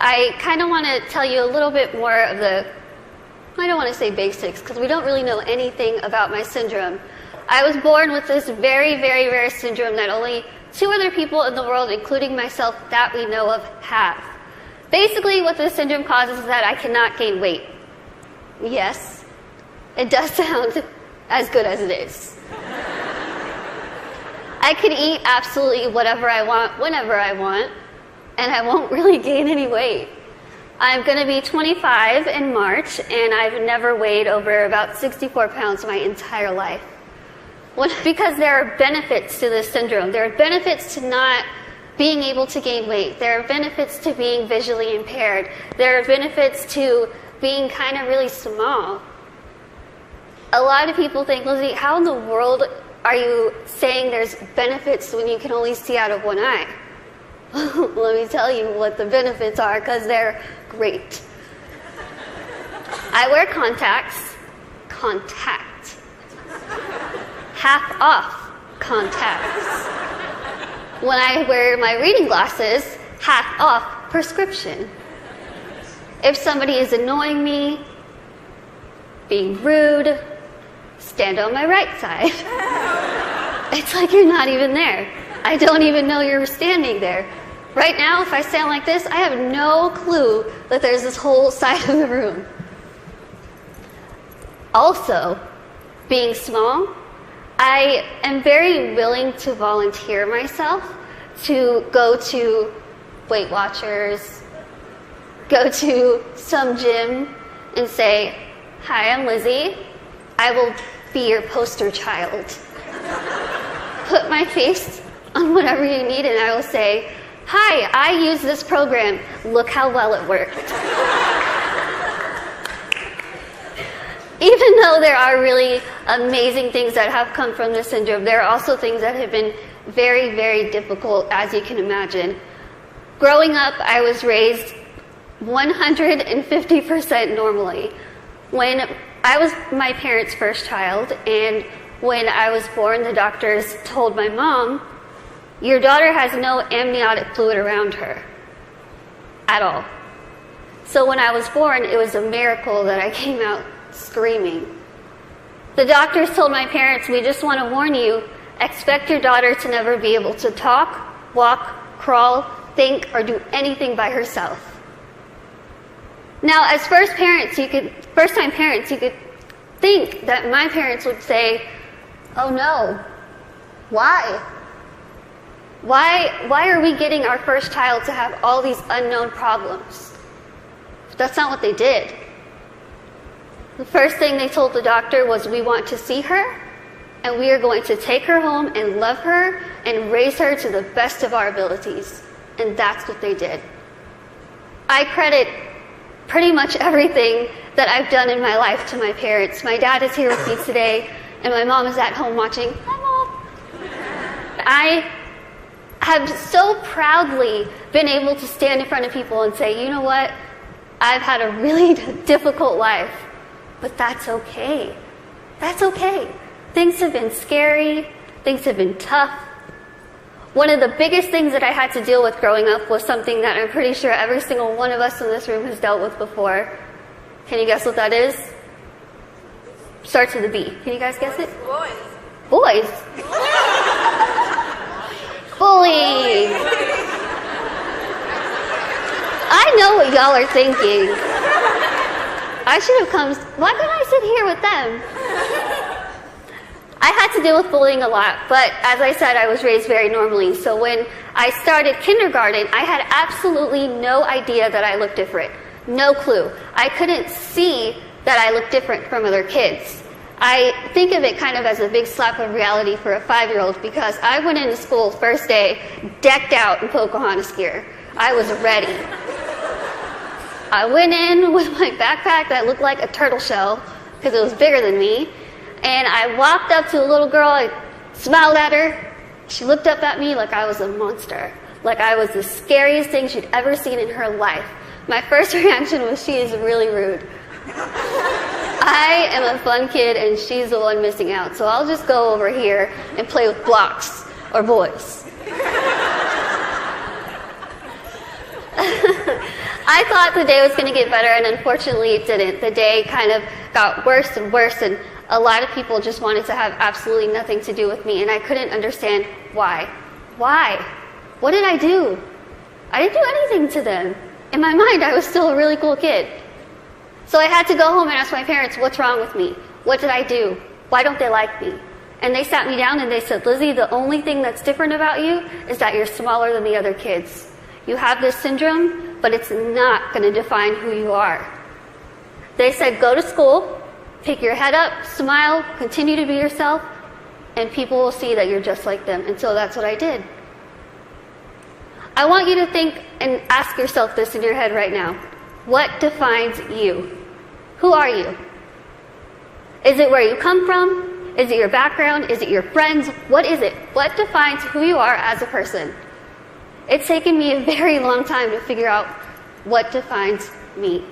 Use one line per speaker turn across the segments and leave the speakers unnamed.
I kind of want to tell you a little bit more of the, I don't want to say basics, because we don't really know anything about my syndrome. I was born with this very, very rare syndrome that only 2 other people in the world, including myself, that we know of, have. Basically, what this syndrome causes is that I cannot gain weight. Yes, it does sound as good as it is. I can eat absolutely whatever I want, whenever I want, and I won't really gain any weight. I'm going to be 25 in March, and I've never weighed over about 64 pounds my entire life. Because there are benefits to this syndrome. There are benefits to not being able to gain weight. There are benefits to being visually impaired. There are benefits to being kind of really small. A lot of people think, Lizzie, how in the world are you saying there's benefits when you can only see out of one eye? Let me tell you what the benefits are, because they're great. I wear contacts. Contact. Half off contacts. When I wear my reading glasses, half off prescription. If somebody is annoying me, being rude, stand on my right side. It's like you're not even there. I don't even know you're standing there. Right now, if I stand like this, I have no clue that there's this whole side of the room. Also, being small, I am very willing to volunteer myself to go to Weight Watchers, go to some gym and say, "Hi, I'm Lizzie. I will be your poster child." Put my face on whatever you need and I will say, "Hi, I use this program. Look how well it worked." Even though there are really amazing things that have come from this syndrome, there are also things that have been very, very difficult, as you can imagine. Growing up, I was raised 150% normally. When I was my parents' first child, and when I was born, the doctors told my mom, "Your daughter has no amniotic fluid around her at all." So when I was born, it was a miracle that I came out screaming. The doctors told my parents, "We just want to warn you, expect your daughter to never be able to talk, walk, crawl, think, or do anything by herself." Now, as first-time parents, you could think that my parents would say, "Oh no, why? Why are we getting our first child to have all these unknown problems?" But that's not what they did. The first thing they told the doctor was, "We want to see her, and we are going to take her home and love her and raise her to the best of our abilities." And that's what they did. I credit pretty much everything that I've done in my life to my parents. My dad is here with me today, and my mom is at home watching. Hi, Mom. I have so proudly been able to stand in front of people and say, "You know what? I've had a really difficult life, but that's okay. That's okay. Things have been scary. Things have been tough." One of the biggest things that I had to deal with growing up was something that I'm pretty sure every single one of us in this room has dealt with before. Can you guess what that is? Starts with a B. Can you guys guess it?
Boys.
Boys? Bullying. I know what y'all are thinking. I should have come. Why couldn't I sit here with them? I had to deal with bullying a lot, but as I said, I was raised very normally. So when I started kindergarten, I had absolutely no idea that I looked different. No clue. I couldn't see that I looked different from other kids. I think of it kind of as a big slap of reality for a 5-year-old, because I went into school first day decked out in Pocahontas gear. I was ready. I went in with my backpack that looked like a turtle shell because it was bigger than me, and I walked up to a little girl, I smiled at her, she looked up at me like I was a monster, like I was the scariest thing she'd ever seen in her life. My first reaction was, she is really rude. I am a fun kid and she's the one missing out, so I'll just go over here and play with blocks or boys. I thought the day was going to get better, and unfortunately it didn't. The day kind of got worse and worse, and a lot of people just wanted to have absolutely nothing to do with me, and I couldn't understand why. Why? What did I do? I didn't do anything to them. In my mind, I was still a really cool kid. So I had to go home and ask my parents, what's wrong with me? What did I do? Why don't they like me? And they sat me down and they said, Lizzie, the only thing that's different about you is that you're smaller than the other kids. You have this syndrome, but it's not going to define who you are. They said, go to school, pick your head up, smile, continue to be yourself, and people will see that you're just like them. And so that's what I did. I want you to think and ask yourself this in your head right now. What defines you? Who are you? Is it where you come from? Is it your background? Is it your friends? What is it? What defines who you are as a person? It's taken me a very long time to figure out what defines me.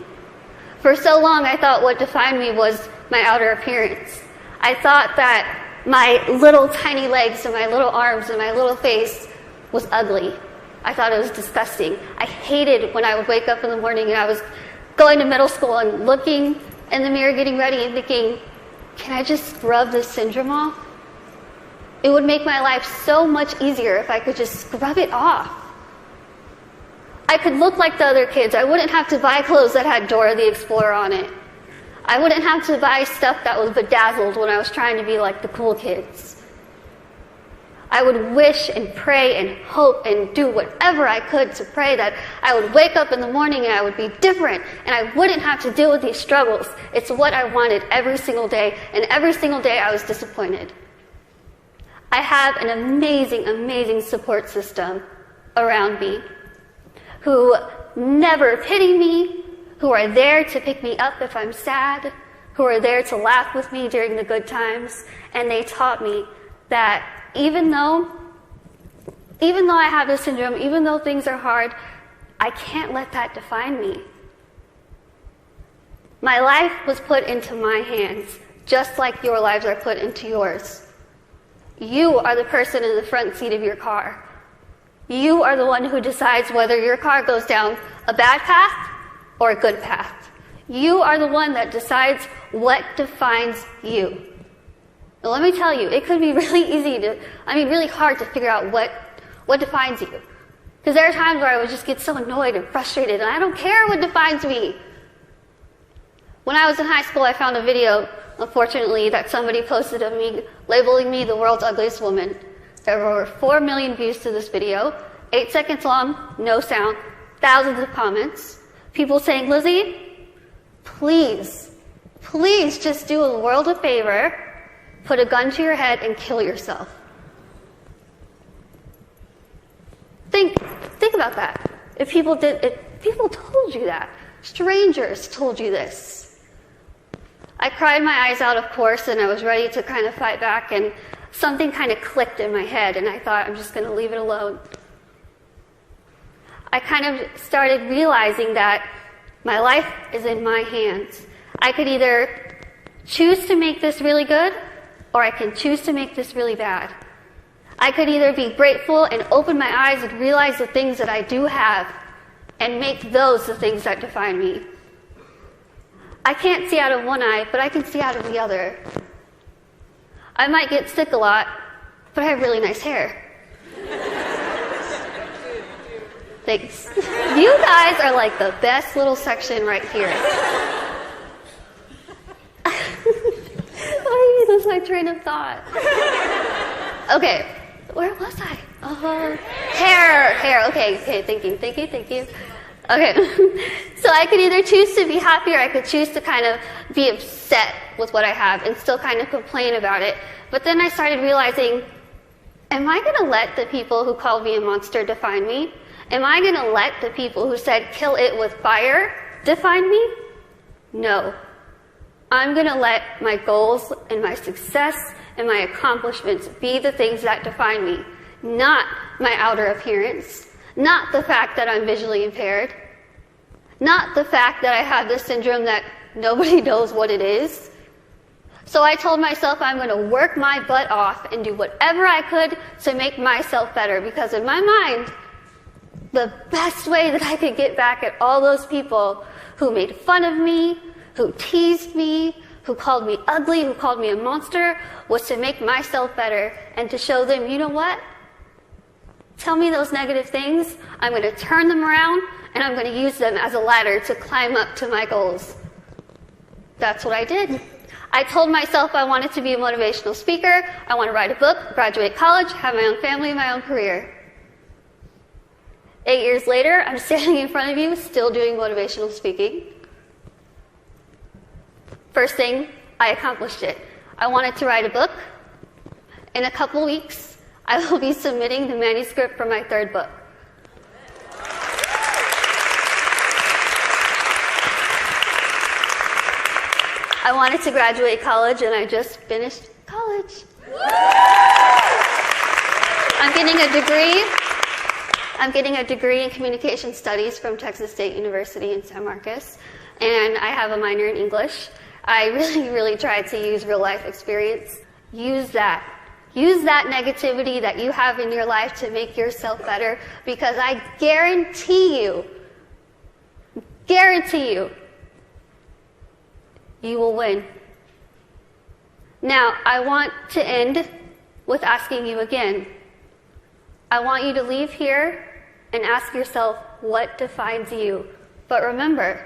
For so long, I thought what defined me was my outer appearance. I thought that my little tiny legs and my little arms and my little face was ugly. I thought it was disgusting. I hated when I would wake up in the morning and I was going to middle school and looking in the mirror, getting ready and thinking, can I just scrub this syndrome off? It would make my life so much easier if I could just scrub it off. I could look like the other kids. I wouldn't have to buy clothes that had Dora the Explorer on it. I wouldn't have to buy stuff that was bedazzled when I was trying to be like the cool kids. I would wish and pray and hope and do whatever I could to pray that I would wake up in the morning and I would be different and I wouldn't have to deal with these struggles. It's what I wanted every single day, and every single day I was disappointed. I have an amazing, amazing support system around me who never pity me, who are there to pick me up if I'm sad, who are there to laugh with me during the good times, and they taught me that even though I have this syndrome, even though things are hard, I can't let that define me. My life was put into my hands, just like your lives are put into yours. You are the person in the front seat of your car. You are the one who decides whether your car goes down a bad path or a good path. You are the one that decides what defines you. Now, let me tell you, it could be really really hard to figure out what defines you. Because there are times where I would just get so annoyed and frustrated, and I don't care what defines me. When I was in high school, I found a video, unfortunately, that somebody posted of me, labeling me the world's ugliest woman. There were over 4 million views to this video, 8 seconds long, no sound, thousands of comments, people saying, Lizzie, please just do the world a favor, put a gun to your head and kill yourself. Think about that. If people told you that, strangers told you this. I cried my eyes out, of course, and I was ready to kind of fight back, and something kind of clicked in my head, and I thought, I'm just going to leave it alone. I kind of started realizing that my life is in my hands. I could either choose to make this really good, or I can choose to make this really bad. I could either be grateful and open my eyes and realize the things that I do have and make those the things that define me. I can't see out of one eye, but I can see out of the other. I might get sick a lot, but I have really nice hair. Thanks. You guys are like the best little section right here. I lose my train of thought. Okay, where was I? Hair. Okay, thank you. Okay, so I could either choose to be happy or I could choose to kind of be upset with what I have and still kind of complain about it. But then I started realizing, am I going to let the people who called me a monster define me? Am I going to let the people who said kill it with fire define me? No. I'm going to let my goals and my success and my accomplishments be the things that define me, not my outer appearance, not the fact that I'm visually impaired, not the fact that I have this syndrome that nobody knows what it is. So I told myself I'm going to work my butt off and do whatever I could to make myself better, because in my mind, the best way that I could get back at all those people who made fun of me, who teased me, who called me ugly, who called me a monster, was to make myself better and to show them, you know what? Tell me those negative things, I'm going to turn them around, and I'm going to use them as a ladder to climb up to my goals. That's what I did. I told myself I wanted to be a motivational speaker, I want to write a book, graduate college, have my own family, my own career. 8 years later, I'm standing in front of you, still doing motivational speaking. First thing, I accomplished it. I wanted to write a book. In a couple weeks, I will be submitting the manuscript for my 3rd book. I wanted to graduate college, and I just finished college. I'm getting a degree in communication studies from Texas State University in San Marcos, and I have a minor in English. I really tried to use real life experience. Use that. Use that negativity that you have in your life to make yourself better, because I guarantee you, you will win. Now, I want to end with asking you again. I want you to leave here and ask yourself what defines you. But remember,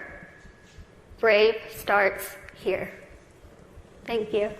brave starts here. Thank you.